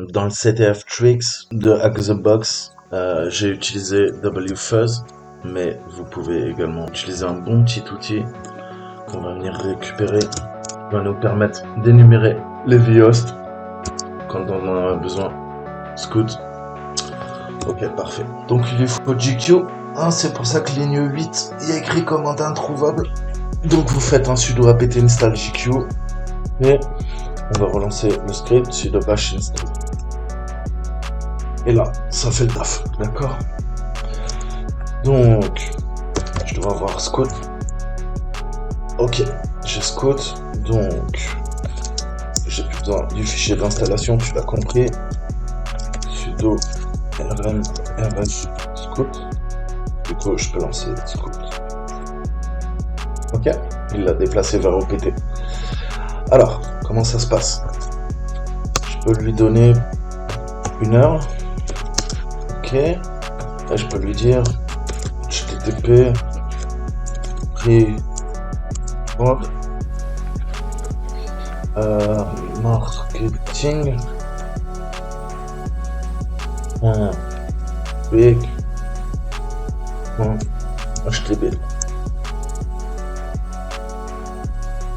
dans le CTF Tricks de Hack the Box, j'ai utilisé wfuzz, mais vous pouvez également utiliser un bon petit outil qu'on va venir récupérer, qui va nous permettre d'énumérer les vhosts quand on en a besoin. Scout. Ok, parfait. Donc il lui faut GQ. C'est pour ça que ligne 8 il y a écrit commande introuvable. Donc vous faites un sudo apt install GQ et on va relancer le script sudo bash install. Et là, ça fait le taf, d'accord? Donc, je dois avoir scout. Ok, j'ai scout. Donc, j'ai plus besoin du fichier d'installation, tu l'as compris. Sudo rm rs scout. Du coup, je peux lancer scout. Ok, il l'a déplacé vers OPT. Alors, comment ça se passe? Je peux lui donner une heure. Ok, là je peux lui dire http marketing html.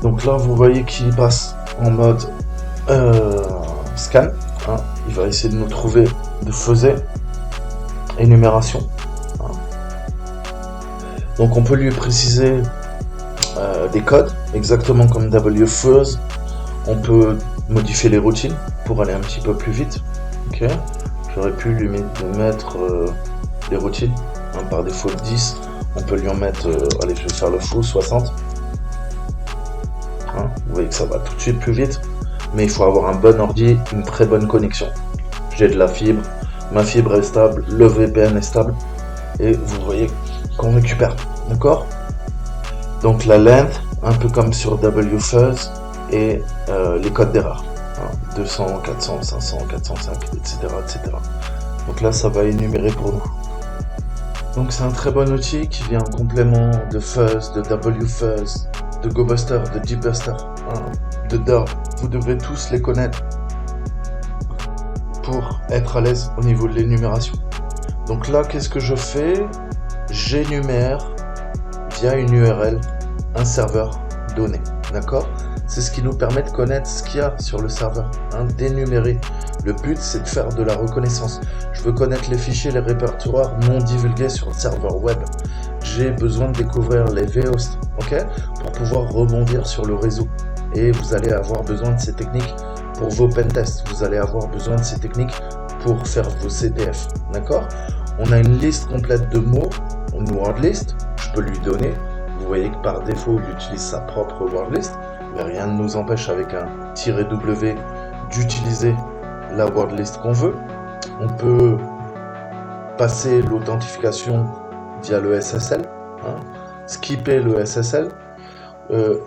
Donc là vous voyez qu'il passe en mode scan, il va essayer de nous trouver de fuzzer énumération. Donc on peut lui préciser des codes, exactement comme wfuzz. On peut modifier les routines pour aller un petit peu plus vite. Ok, j'aurais pu lui mettre les routines, par défaut 10. On peut lui en mettre, allez, je vais faire le fou, 60. Vous voyez que ça va tout de suite plus vite, mais il faut avoir un bon ordi, une très bonne connexion. J'ai de la fibre, ma fibre est stable, le VPN est stable, et vous voyez qu'on récupère, d'accord? Donc la length, un peu comme sur wfuzz, et les codes d'erreur, 200, 400, 500, 405, etc., etc. Donc là, ça va énumérer pour nous. Donc c'est un très bon outil qui vient en complément de fuzz, de wfuzz, de GoBuster, de GBuster, de Derb. Vous devez tous les connaître pour être à l'aise au niveau de l'énumération. Donc là, qu'est-ce que je fais? J'énumère via une URL un serveur donné, d'accord? C'est ce qui nous permet de connaître ce qu'il y a sur le serveur, d'énumérer. Le but, c'est de faire de la reconnaissance. Je veux connaître les fichiers, les répertoires non divulgués sur le serveur web. J'ai besoin de découvrir les vhosts, ok, pour pouvoir rebondir sur le réseau. Et vous allez avoir besoin de ces techniques pour vos pentests. Vous allez avoir besoin de ces techniques pour faire vos CTF, d'accord? On a une liste complète de mots, une wordlist. Je peux lui donner. Vous voyez que par défaut, il utilise sa propre wordlist. Mais rien ne nous empêche avec un "-w" d'utiliser la wordlist qu'on veut. On peut passer l'authentification via le SSL, skipper le SSL,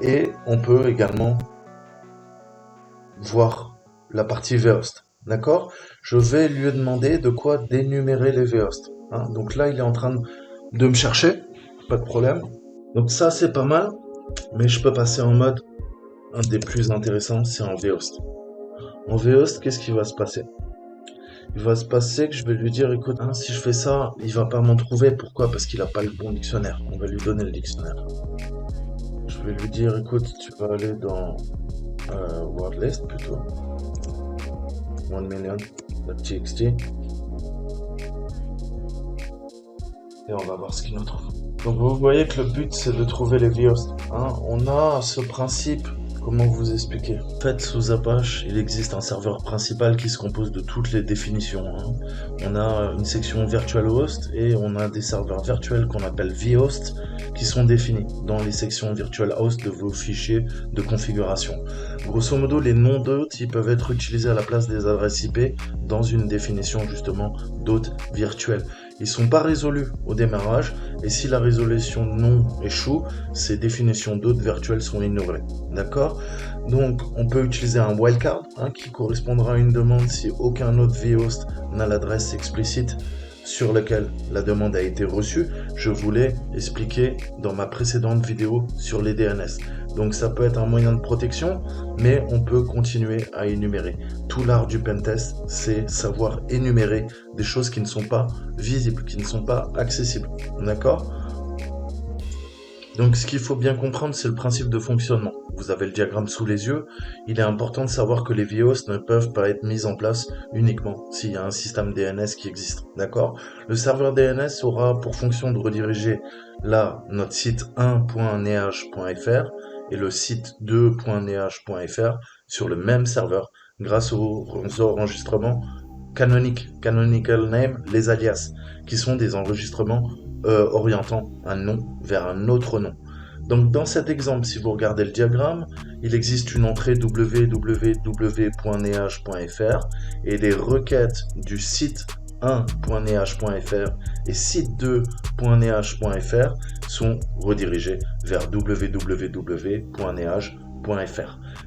et on peut également voir la partie vhost. D'accord? Je vais lui demander de quoi d'énumérer les vhosts. Donc là, il est en train de me chercher, pas de problème. Donc ça, c'est pas mal, mais je peux passer en mode, un des plus intéressants, c'est en vhost. En vhost, qu'est-ce qui va se passer? Il va se passer que je vais lui dire, écoute, si je fais ça, il va pas m'en trouver. Pourquoi? Parce qu'il a pas le bon dictionnaire. On va lui donner le dictionnaire. Je vais lui dire, écoute, tu vas aller dans wordlist plutôt. 1 million.txt. Et on va voir ce qu'il nous trouve. Donc vous voyez que le but, c'est de trouver les vhosts. On a ce principe. Comment vous expliquer? En fait, sous Apache, il existe un serveur principal qui se compose de toutes les définitions. On a une section virtual host et on a des serveurs virtuels qu'on appelle vhost qui sont définis dans les sections virtual host de vos fichiers de configuration. Grosso modo, les noms d'hôtes, ils peuvent être utilisés à la place des adresses IP dans une définition justement d'hôte virtuel. Ils sont pas résolus au démarrage et si la résolution non échoue, ces définitions d'hôtes virtuels sont ignorées. D'accord? Donc on peut utiliser un wildcard qui correspondra à une demande si aucun autre vhost n'a l'adresse explicite sur laquelle la demande a été reçue. Je vous l'ai expliqué dans ma précédente vidéo sur les DNS. Donc ça peut être un moyen de protection, mais on peut continuer à énumérer. Tout l'art du pentest, c'est savoir énumérer des choses qui ne sont pas visibles, qui ne sont pas accessibles. D'accord ? Donc ce qu'il faut bien comprendre, c'est le principe de fonctionnement. Vous avez le diagramme sous les yeux. Il est important de savoir que les vhosts ne peuvent pas être mis en place uniquement s'il y a un système DNS qui existe. D'accord ? Le serveur DNS aura pour fonction de rediriger là notre site 1.neage.fr et le site 2.neage.fr sur le même serveur grâce aux enregistrements canoniques, canonical name, les alias, qui sont des enregistrements orientant un nom vers un autre nom. Donc dans cet exemple, si vous regardez le diagramme, il existe une entrée www.neage.fr et les requêtes du site 1.neage.fr et site 2.neage.fr sont redirigées vers www.neage.fr.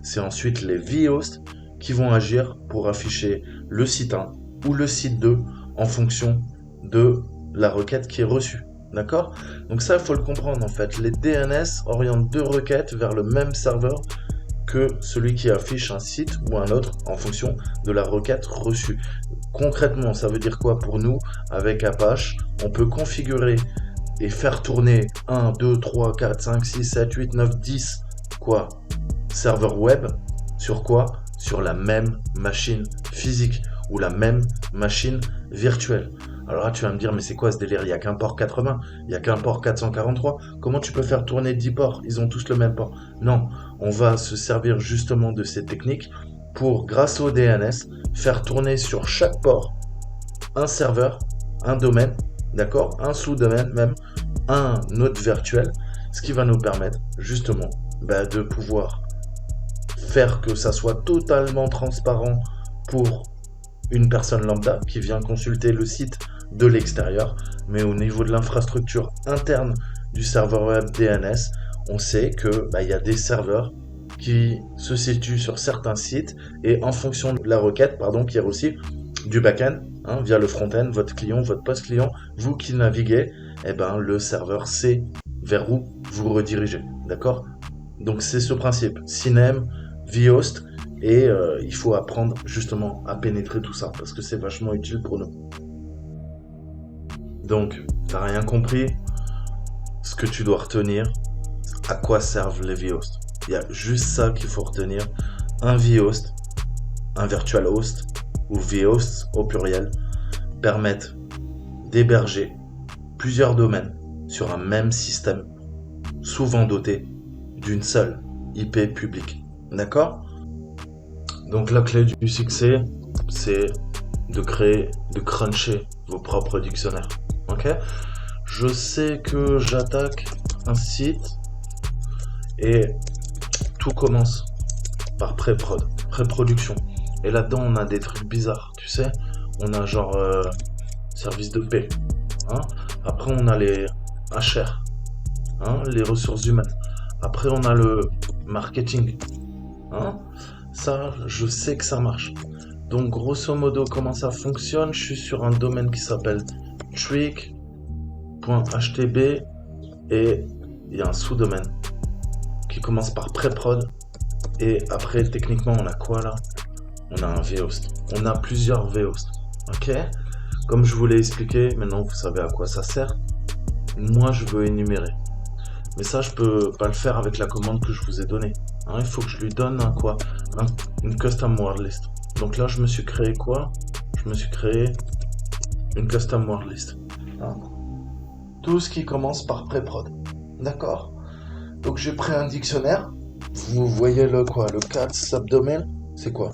C'est ensuite les vhosts qui vont agir pour afficher le site 1 ou le site 2 en fonction de la requête qui est reçue. D'accord ? Donc ça, il faut le comprendre en fait. Les DNS orientent deux requêtes vers le même serveur que celui qui affiche un site ou un autre en fonction de la requête reçue. Concrètement, ça veut dire quoi pour nous ? Avec Apache, on peut configurer et faire tourner 1, 2, 3, 4, 5, 6, 7, 8, 9, 10 serveurs web sur quoi ? Sur la même machine physique ou la même machine virtuelle. Alors là, tu vas me dire, mais c'est quoi ce délire ? Il n'y a qu'un port 80, il n'y a qu'un port 443. Comment tu peux faire tourner 10 ports ? Ils ont tous le même port. Non, on va se servir justement de ces techniques pour, grâce au DNS, faire tourner sur chaque port un serveur, un domaine, d'accord ? Un sous-domaine même, un node virtuel, ce qui va nous permettre justement de pouvoir faire que ça soit totalement transparent pour une personne lambda qui vient consulter le site de l'extérieur, mais au niveau de l'infrastructure interne du serveur web DNS, on sait que il y a des serveurs qui se situent sur certains sites et en fonction de la requête qui est aussi du back-end, via le front-end, votre client, votre post-client, vous qui naviguez, le serveur sait vers où vous redirigez, d'accord ? Donc c'est ce principe, Sinem, vhost, et il faut apprendre justement à pénétrer tout ça parce que c'est vachement utile pour nous. Donc, t'as rien compris ? Ce que tu dois retenir, à quoi servent les vhosts ? Il y a juste ça qu'il faut retenir. Un vhost, un virtual host, ou vhosts au pluriel, permettent d'héberger plusieurs domaines sur un même système, souvent doté d'une seule IP publique. D'accord ? Donc la clé du succès, c'est de créer, de cruncher vos propres dictionnaires. Ok ? Je sais que j'attaque un site et tout commence par pré-production. Et là-dedans, on a des trucs bizarres, tu sais ? On a genre service de paix. Après, on a les HR, les ressources humaines. Après, on a le marketing. Ça, je sais que ça marche. Donc, grosso modo, comment ça fonctionne ? Je suis sur un domaine qui s'appelle trick.htb et il y a un sous-domaine qui commence par pré-prod. Et après, techniquement, on a quoi là ? On a un vhost. On a plusieurs vhosts. Ok ? Comme je vous l'ai expliqué, maintenant vous savez à quoi ça sert. Moi, je veux énumérer. Mais ça, je peux pas le faire avec la commande que je vous ai donnée. Il faut que je lui donne une custom word list. Donc là, je me suis créé quoi ? Je me suis créé une custom word list. Tout ce qui commence par pré-prod. D'accord ? Donc j'ai pris un dictionnaire. Vous voyez le 4 subdomain, c'est quoi ?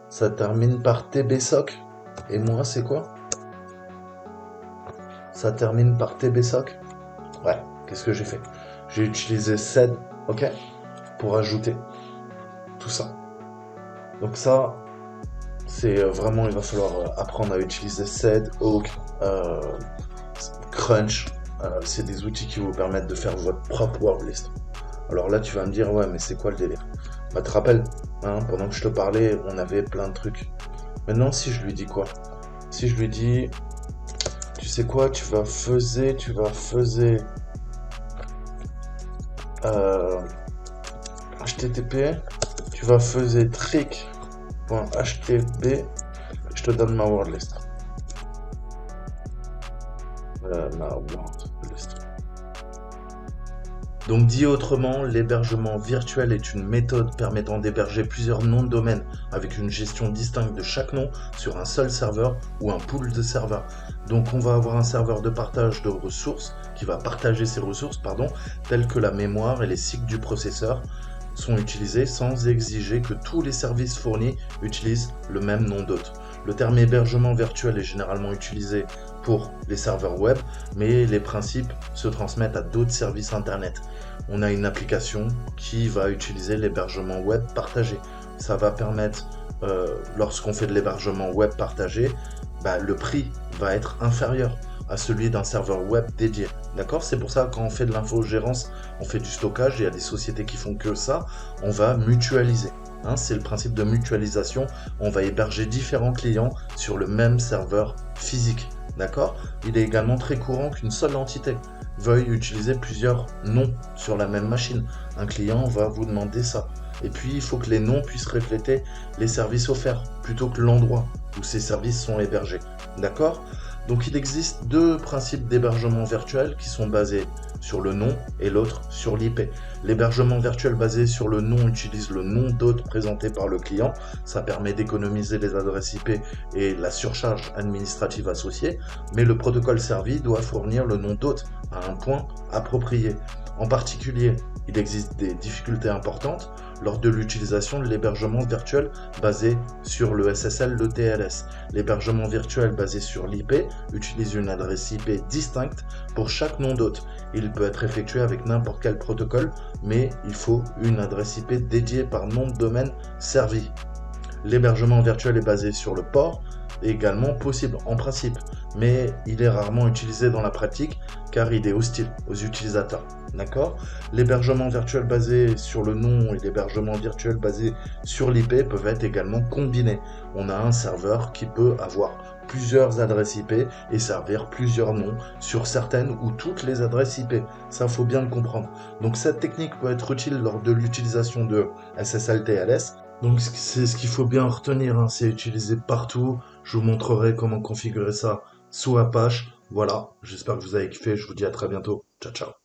Ça termine par tbsoc. Et moi, c'est quoi ? Ça termine par tbsoc. Ouais, qu'est-ce que j'ai fait ? J'ai utilisé sed, ok, pour ajouter tout ça. Donc ça, c'est vraiment, il va falloir apprendre à utiliser sed, awk, crunch. C'est des outils qui vous permettent de faire votre propre word list. Alors là, tu vas me dire, ouais, mais c'est quoi le délire ? Tu te rappelles, pendant que je te parlais, on avait plein de trucs. Maintenant, si je lui dis quoi ? Si je lui dis, tu sais quoi, tu vas faiser HTTP, tu vas faire trick.htb, je te donne ma wordlist. Ma wordlist. Donc dit autrement, l'hébergement virtuel est une méthode permettant d'héberger plusieurs noms de domaine avec une gestion distincte de chaque nom sur un seul serveur ou un pool de serveurs. Donc on va avoir un serveur de partage de ressources qui va partager ses ressources, telles que la mémoire et les cycles du processeur sont utilisés sans exiger que tous les services fournis utilisent le même nom d'hôte. Le terme hébergement virtuel est généralement utilisé pour les serveurs web, mais les principes se transmettent à d'autres services internet. On a une application qui va utiliser l'hébergement web partagé. Ça va permettre, lorsqu'on fait de l'hébergement web partagé, le prix va être inférieur à celui d'un serveur web dédié. D'accord? C'est pour ça que quand on fait de l'infogérance, on fait du stockage, il y a des sociétés qui font que ça, on va mutualiser. C'est le principe de mutualisation. On va héberger différents clients sur le même serveur physique. D'accord? Il est également très courant qu'une seule entité veuille utiliser plusieurs noms sur la même machine. Un client va vous demander ça. Et puis, il faut que les noms puissent refléter les services offerts plutôt que l'endroit où ces services sont hébergés. D'accord? Donc, il existe deux principes d'hébergement virtuel qui sont basés sur le nom et l'autre sur l'IP. L'hébergement virtuel basé sur le nom utilise le nom d'hôte présenté par le client. Ça permet d'économiser les adresses IP et la surcharge administrative associée, mais le protocole servi doit fournir le nom d'hôte à un point approprié. En particulier, il existe des difficultés importantes lors de l'utilisation de l'hébergement virtuel basé sur le SSL, le TLS. L'hébergement virtuel basé sur l'IP utilise une adresse IP distincte pour chaque nom d'hôte. Il peut être effectué avec n'importe quel protocole, mais il faut une adresse IP dédiée par nom de domaine servi. L'hébergement virtuel est basé sur le port, est également possible en principe, mais il est rarement utilisé dans la pratique car il est hostile aux utilisateurs. D'accord? L'hébergement virtuel basé sur le nom et l'hébergement virtuel basé sur l'IP peuvent être également combinés. On a un serveur qui peut avoir plusieurs adresses IP et servir plusieurs noms sur certaines ou toutes les adresses IP. Ça, faut bien le comprendre. Donc cette technique peut être utile lors de l'utilisation de SSL TLS. Donc c'est ce qu'il faut bien retenir, c'est utilisé partout. Je vous montrerai comment configurer ça sous Apache. Voilà, j'espère que vous avez kiffé, je vous dis à très bientôt. Ciao, ciao.